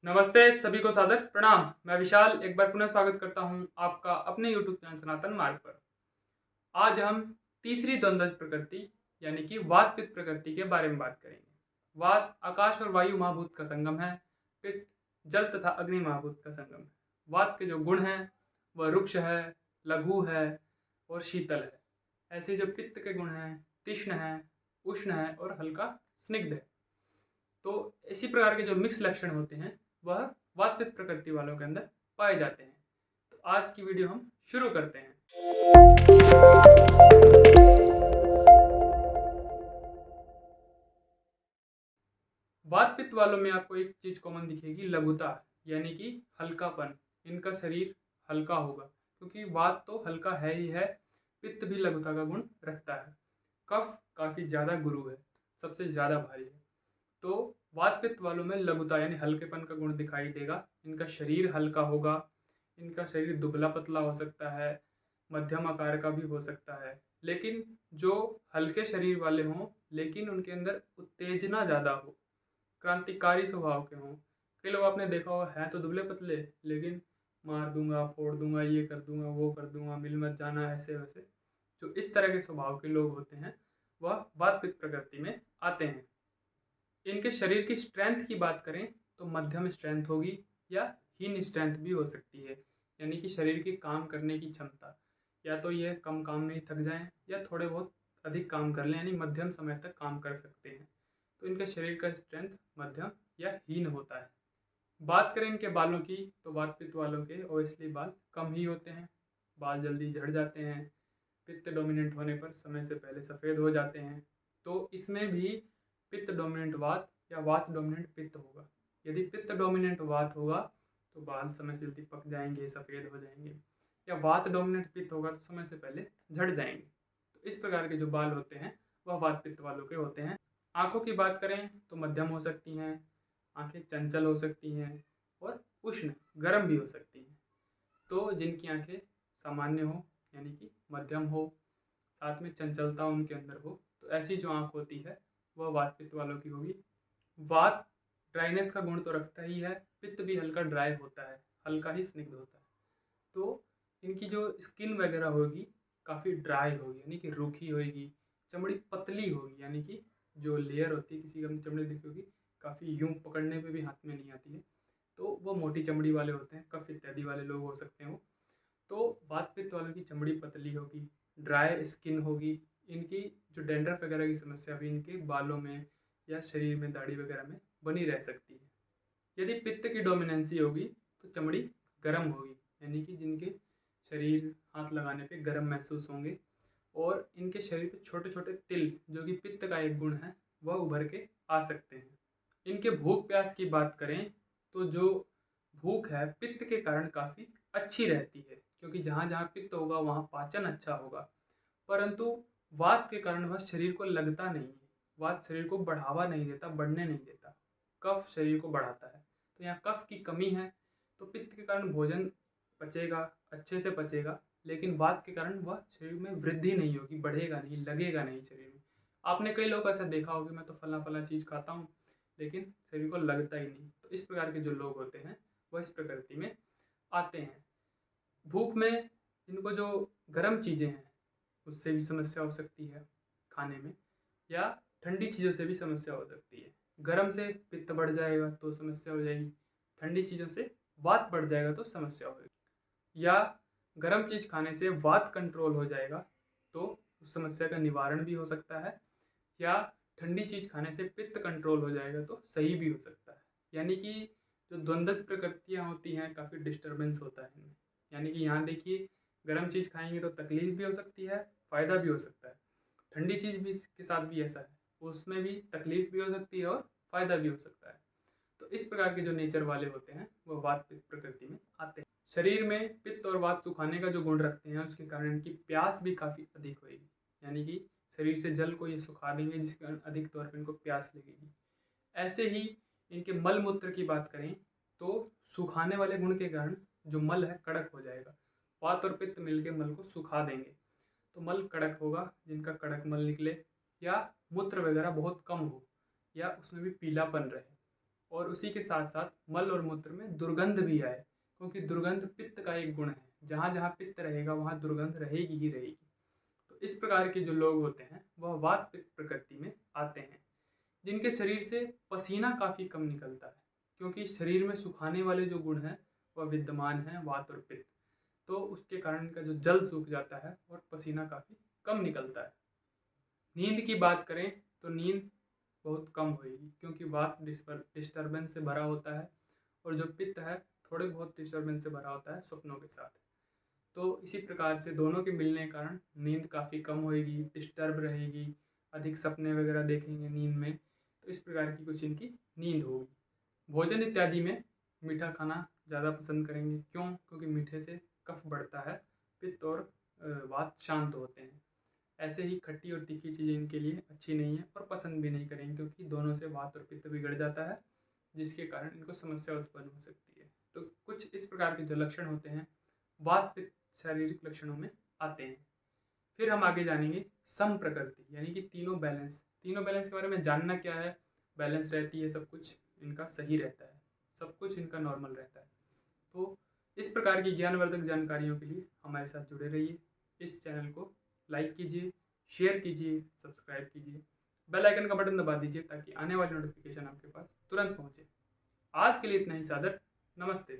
नमस्ते सभी को सादर प्रणाम। मैं विशाल एक बार पुनः स्वागत करता हूं आपका अपने यूट्यूब चैनल सनातन मार्ग पर। आज हम तीसरी द्वंद्व प्रकृति यानी कि वात पित्त प्रकृति के बारे में बात करेंगे। वात आकाश और वायु महाभूत का संगम है। पित्त जल तथा अग्नि महाभूत का संगम है। वात के जो गुण हैं वह रुक्ष है, लघु है और शीतल है। ऐसे जो पित्त के गुण हैं तीक्ष्ण है, उष्ण है और हल्का स्निग्ध है। तो इसी प्रकार के जो मिक्स लक्षण होते हैं वह वात पित्त प्रकृति वालों के अंदर पाए जाते हैं। तो आज की वीडियो हम शुरू करते हैं। वात पित्त वालों में आपको एक चीज कॉमन दिखेगी, लघुता यानी कि हल्कापन। इनका शरीर हल्का होगा क्योंकि वात तो हल्का है ही है। पित्त भी लघुता का गुण रखता है। कफ काफी ज्यादा गुरु है, सबसे ज्यादा भारी है। तो वात पित्त वालों में लघुता यानी हल्केपन का गुण दिखाई देगा। इनका शरीर हल्का होगा। इनका शरीर दुबला पतला हो सकता है, मध्यम आकार का भी हो सकता है। लेकिन जो हल्के शरीर वाले हों लेकिन उनके अंदर उत्तेजना ज़्यादा हो, क्रांतिकारी स्वभाव के हों। कई लोग आपने देखा होगा हैं तो दुबले पतले लेकिन मार दूंगा, फोड़ दूंगा, ये कर दूंगा, वो कर दूंगा, मिल मत जाना, ऐसे वैसे। जो इस तरह के स्वभाव के लोग होते हैं वह वात पित्त प्रकृति में आते हैं। इनके शरीर की स्ट्रेंथ की बात करें तो मध्यम स्ट्रेंथ होगी या हीन स्ट्रेंथ भी हो सकती है। यानी कि शरीर की काम करने की क्षमता, या तो ये कम काम में ही थक जाएं या थोड़े बहुत अधिक काम कर लें, यानी मध्यम समय तक काम कर सकते हैं। तो इनके शरीर का स्ट्रेंथ मध्यम या हीन होता है। बात करें इनके बालों की तो वात पित्त वालों के ओबियसली बाल कम ही होते हैं। बाल जल्दी झड़ जाते हैं। पित्त डोमिनेंट होने पर समय से पहले सफ़ेद हो जाते हैं। तो इसमें भी पित्त डोमिनेंट वात या वात डोमिनेंट पित्त होगा। यदि पित्त डोमिनेंट वात होगा तो बाल समय से जल्दी पक जाएंगे, सफ़ेद हो जाएंगे। या वात डोमिनेंट पित्त होगा तो समय से पहले झड़ जाएंगे। तो इस प्रकार के जो बाल होते हैं वह वात पित्त वालों के होते हैं। आँखों की बात करें तो मध्यम हो सकती हैं। आँखें चंचल हो सकती हैं और उष्ण गर्म भी हो सकती हैं। तो जिनकी आँखें सामान्य हो यानी कि मध्यम हो, साथ में चंचलता उनके अंदर हो, तो ऐसी जो आँख होती है वह वात पित्त वालों की होगी। वात ड्राइनेस का गुण तो रखता ही है। पित्त भी हल्का ड्राई होता है, हल्का ही स्निग्ध होता है। तो इनकी जो स्किन वगैरह होगी काफ़ी ड्राई होगी यानी कि रूखी होगी। चमड़ी पतली होगी यानी कि जो लेयर होती है, किसी की अपनी चमड़ी देखी होगी काफ़ी यूं पकड़ने पे भी हाथ में नहीं आती है, तो वो मोटी चमड़ी वाले होते हैं। कफ इत्यादि वाले लोग हो सकते हैं वो। तो वात पित्त वालों की चमड़ी पतली होगी, ड्राई स्किन होगी। इनकी जो डेंड्रफ वगैरह की समस्या भी इनके बालों में या शरीर में, दाढ़ी वगैरह में बनी रह सकती है। यदि पित्त की डोमिनेंसी होगी तो चमड़ी गर्म होगी यानी कि जिनके शरीर हाथ लगाने पे गर्म महसूस होंगे। और इनके शरीर पे छोटे छोटे तिल, जो कि पित्त का एक गुण है, वह उभर के आ सकते हैं। इनके भूख प्यास की बात करें तो जो भूख है पित्त के कारण काफ़ी अच्छी रहती है, क्योंकि जहाँ जहाँ पित्त होगा वहाँ पाचन अच्छा होगा। परंतु वात के कारण वह शरीर को लगता नहीं है। वात शरीर को बढ़ावा नहीं देता, बढ़ने नहीं देता। कफ शरीर को बढ़ाता है। तो यहाँ कफ की कमी है तो पित्त के कारण भोजन पचेगा, अच्छे से पचेगा, लेकिन वात के कारण वह शरीर में वृद्धि नहीं होगी, बढ़ेगा नहीं, लगेगा नहीं शरीर में। आपने कई लोग ऐसा देखा होगा, मैं तो फला फला चीज़ खाता हूँ लेकिन शरीर को लगता ही नहीं। तो इस प्रकार के जो लोग होते हैं वह इस प्रकृति में आते हैं। भूख में इनको जो गर्म चीज़ें हैं उससे भी समस्या हो सकती है खाने में, या ठंडी चीज़ों से भी समस्या हो सकती है। गर्म से पित्त बढ़ जाएगा तो समस्या हो जाएगी, ठंडी चीज़ों से वात बढ़ जाएगा तो समस्या होगी। या गर्म चीज़ खाने से वात कंट्रोल हो जाएगा तो उस समस्या का निवारण भी हो सकता है। या ठंडी चीज़ खाने से पित्त कंट्रोल हो जाएगा तो सही भी हो सकता है। यानी कि जो द्वंद्व प्रकृतियाँ होती हैं काफ़ी डिस्टर्बेंस होता है इनमें। यानी कि यहाँ देखिए, गर्म चीज़ खाएंगे तो तकलीफ भी हो सकती है, फ़ायदा भी हो सकता है। ठंडी चीज़ भी के साथ भी ऐसा है, उसमें भी तकलीफ भी हो सकती है और फ़ायदा भी हो सकता है। तो इस प्रकार के जो नेचर वाले होते हैं वो वात पित्त प्रकृति में आते हैं। शरीर में पित्त और वात सुखाने का जो गुण रखते हैं उसके कारण इनकी प्यास भी काफ़ी अधिक होगी। यानी कि शरीर से जल को ये सुखा देंगे जिसके कारण अधिक तौर पर इनको प्यास लगेगी। ऐसे ही इनके मल मूत्र की बात करें तो सुखाने वाले गुण के कारण जो मल है कड़क हो जाएगा। वात और पित्त मिलके मल को सुखा देंगे तो मल कड़क होगा। जिनका कड़क मल निकले या मूत्र वगैरह बहुत कम हो या उसमें भी पीलापन रहे, और उसी के साथ साथ मल और मूत्र में दुर्गंध भी आए, क्योंकि दुर्गंध पित्त का एक गुण है। जहाँ जहाँ पित्त रहेगा वहाँ दुर्गंध रहेगी ही रहेगी। तो इस प्रकार के जो लोग होते हैं वह वात पित्त प्रकृति में आते हैं, जिनके शरीर से पसीना काफ़ी कम निकलता है, क्योंकि शरीर में सुखाने वाले जो गुण हैं वह विद्यमान हैं वात और पित्त। तो उसके कारण इनका जो जल सूख जाता है और पसीना काफ़ी कम निकलता है। नींद की बात करें तो नींद बहुत कम होएगी, क्योंकि वात डिस्टर्बेंस से भरा होता है और जो पित्त है थोड़े बहुत डिस्टर्बेंस से भरा होता है स्वप्नों के साथ। तो इसी प्रकार से दोनों के मिलने के कारण नींद काफ़ी कम होएगी, डिस्टर्ब रहेगी, अधिक सपने वगैरह देखेंगे नींद में। तो इस प्रकार की कुछ इनकी नींद होगी। भोजन इत्यादि में मीठा खाना ज़्यादा पसंद करेंगे। क्यों? क्योंकि मीठे से कफ बढ़ता है, पित्त और वात शांत होते हैं। ऐसे ही खट्टी और तीखी चीज़ें इनके लिए अच्छी नहीं है और पसंद भी नहीं करेंगे, क्योंकि दोनों से वात और पित्त बिगड़ जाता है, जिसके कारण इनको समस्या उत्पन्न हो सकती है। तो कुछ इस प्रकार के जो लक्षण होते हैं वात पित्त शारीरिक लक्षणों में आते हैं। फिर हम आगे जानेंगे सम प्रकृति, यानी कि तीनों बैलेंस। तीनों बैलेंस के बारे में जानना क्या है? बैलेंस रहती है, सब कुछ इनका सही रहता है, सब कुछ इनका नॉर्मल रहता है। तो इस प्रकार की ज्ञानवर्धक जानकारियों के लिए हमारे साथ जुड़े रहिए। इस चैनल को लाइक कीजिए, शेयर कीजिए, सब्सक्राइब कीजिए, बेल आइकन का बटन दबा दीजिए ताकि आने वाली नोटिफिकेशन आपके पास तुरंत पहुंचे। आज के लिए इतना ही। सादर नमस्ते।